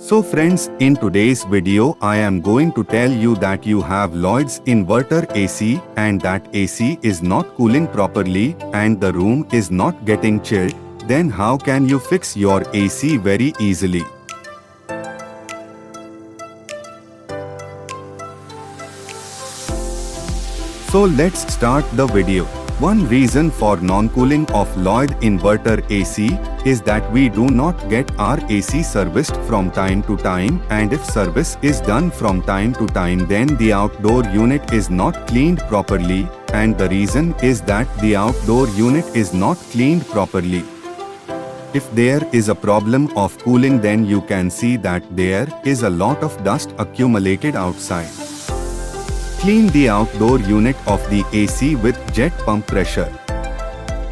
So friends, in today's video I am going to tell you that you have Lloyd's inverter AC and that AC is not cooling properly and the room is not getting chilled. Then how can you fix your AC very easily? So let's start the video. One reason for non-cooling of Lloyd inverter AC is that we do not get our AC serviced from time to time, and if service is done from time to time then the outdoor unit is not cleaned properly, and the reason is that the outdoor unit is not cleaned properly. If there is a problem of cooling then you can see that there is a lot of dust accumulated outside. Clean the outdoor unit of the AC with jet pump pressure.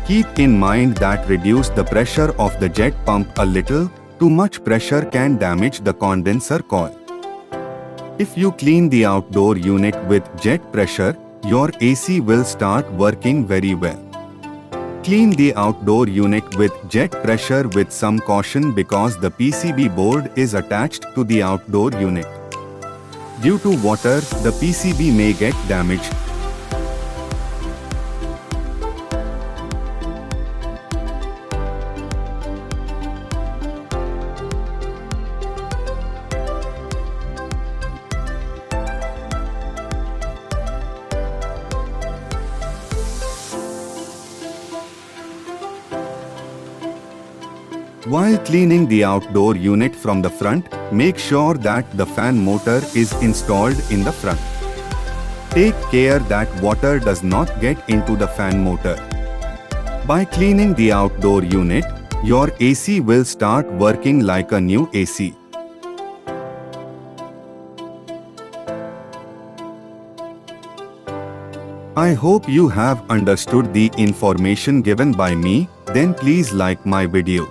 Keep in mind that reduce the pressure of the jet pump a little. Too much pressure can damage the condenser coil. If you clean the outdoor unit with jet pressure, your AC will start working very well. Clean the outdoor unit with jet pressure with some caution because the PCB board is attached to the outdoor unit. Due to water, the PCB may get damaged. While cleaning the outdoor unit from the front, make sure that the fan motor is installed in the front. Take care that water does not get into the fan motor. By cleaning the outdoor unit, your AC will start working like a new AC. I hope you have understood the information given by me. Then please like my video.